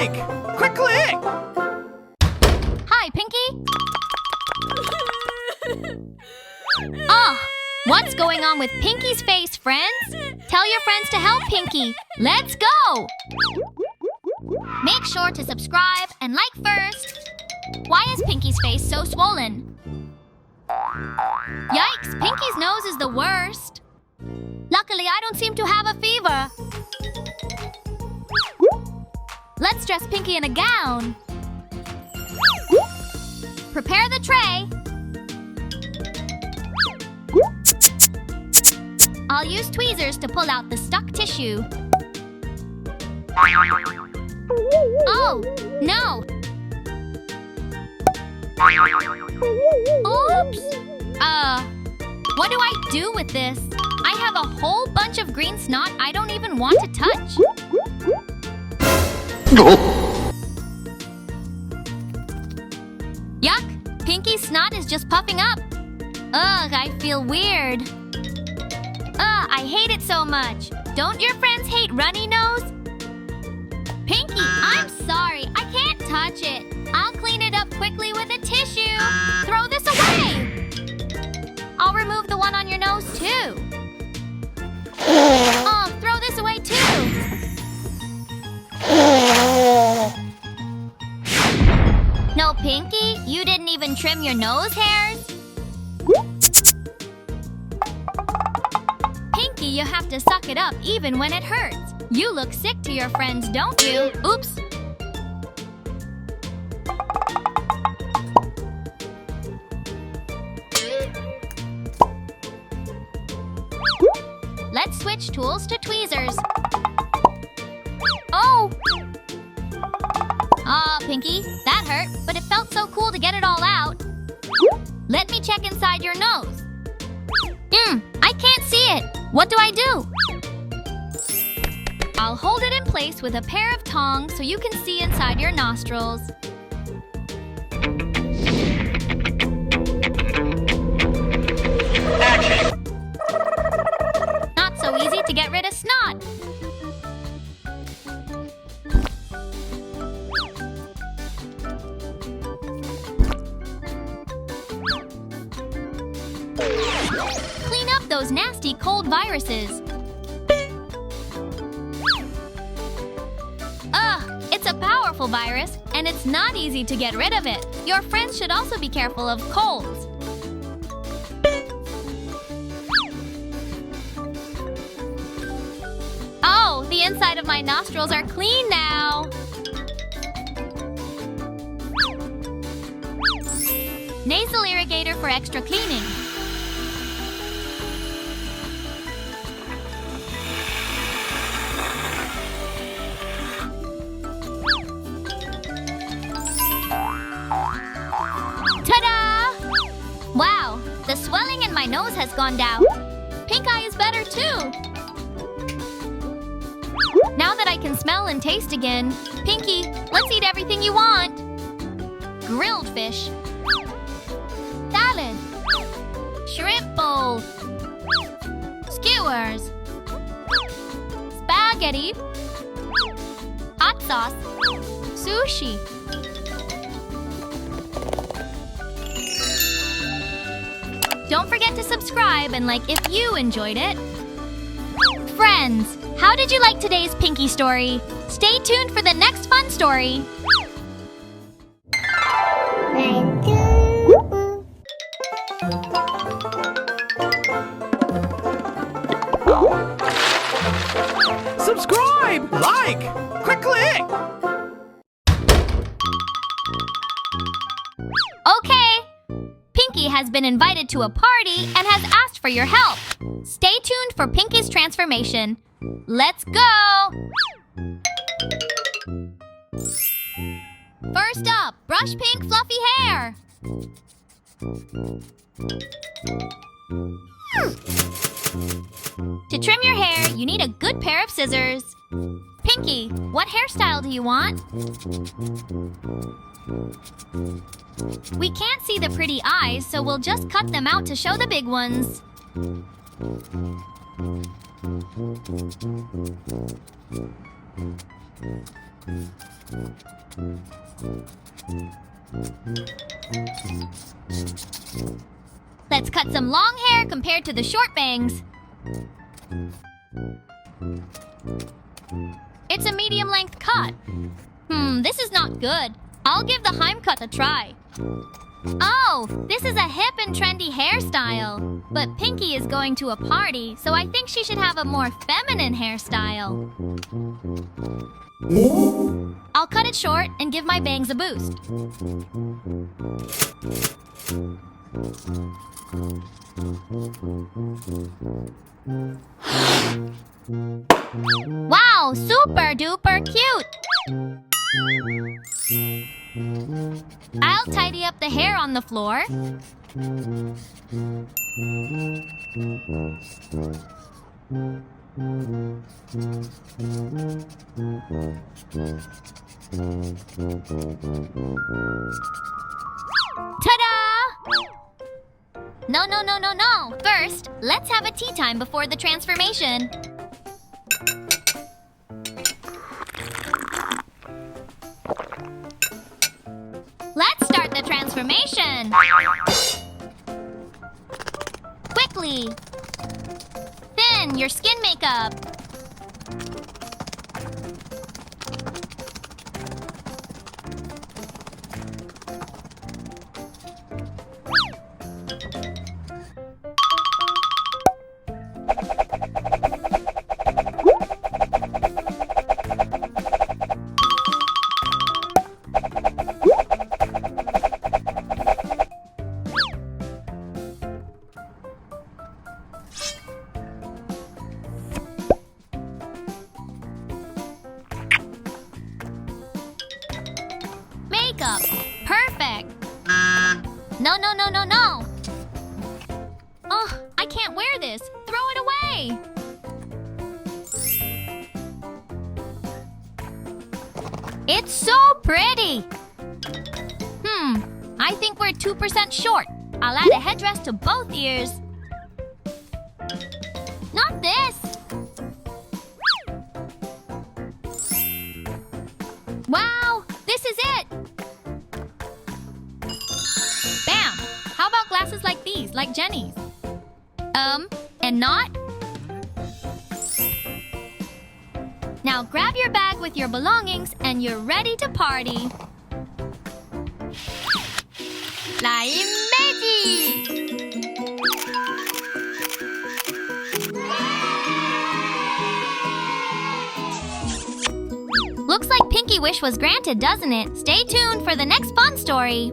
like! Quick click! Hi, Pinky! Oh, what's going on with Pinky's face, friends? Tell your friends to help Pinky. Let's go! Make sure to subscribe and like first. Why is Pinky's face so swollen? Yikes, Pinky's nose is the worst. Luckily, I don't seem to have a fever. Let's dress Pinky in a gown. Prepare the tray. I'll use tweezers to pull out the stuck tissue. Oh, no! Oops! What do I do with this? I have a whole bunch of green snot I don't even want to touch. Yuck! Pinky's snot is just puffing up. Ugh, I feel weird. Ugh, I hate it so much. Don't your friends hate runny nose? Pinky, I'm sorry. I can't touch it. I'll clean it up quickly with a tissue. Throw this away. I'll remove the one on your nose, too. Oh, throw this away, too. No, Pinky, you didn't even trim your nose hairs? Pinky, you have to suck it up even when it hurts. You look sick to your friends, don't you? Oops. Let's switch tools to tweezers. Oh! Aw, Pinky, that hurt, but it felt so cool to get it all out. Let me check inside your nose. I can't see it. What do I do? I'll hold it in place with a pair of tongs so you can see inside your nostrils. Action! Not so easy to get rid of snot. Clean up those nasty cold viruses. Ugh, it's a powerful virus, and it's not easy to get rid of it. Your friends should also be careful of colds. Oh, the inside of my nostrils are clean now. Nasal irrigator for extra cleaning. Ta-da! Wow, the swelling in my nose has gone down. Pink eye is better too. Now that I can smell and taste again, Pinky, let's eat everything you want. Grilled fish. Salad. Shrimp bowl. Skewers. Spaghetti. Hot sauce. Sushi. Don't forget to subscribe and like if you enjoyed it. Friends, how did you like today's Pinky story? Stay tuned for the next fun story. Subscribe! Like! Quick click! Okay. Pinky has been invited to a party and has asked for your help. Stay tuned for Pinky's transformation. Let's go! First up, brush Pink fluffy hair. To trim your hair, you need a good pair of scissors. Pinky, what hairstyle do you want? We can't see the pretty eyes, so we'll just cut them out to show the big ones. Let's cut some long hair compared to the short bangs. It's a medium-length cut. This is not good. I'll give the Heim cut a try. Oh, this is a hip and trendy hairstyle. But Pinky is going to a party, so I think she should have a more feminine hairstyle. I'll cut it short and give my bangs a boost. Wow, super duper cute! I'll tidy up the hair on the floor. Ta-da! No, no, no, no, no! First, let's have a tea time before the transformation. Let's start the transformation! Quickly! Thin, your skin makeup! Makeup! Perfect! No, no, no, no, no! Oh, I can't wear this! Throw it away! It's so pretty! I think we're 2% short. I'll add a headdress to both ears. Not this! Wow! This is it! Bam! How about glasses like these, like Jenny's? And not? Now grab your bag with your belongings and you're ready to party. LimeTube! Looks like Pinky Wish was granted, doesn't it? Stay tuned for the next fun story.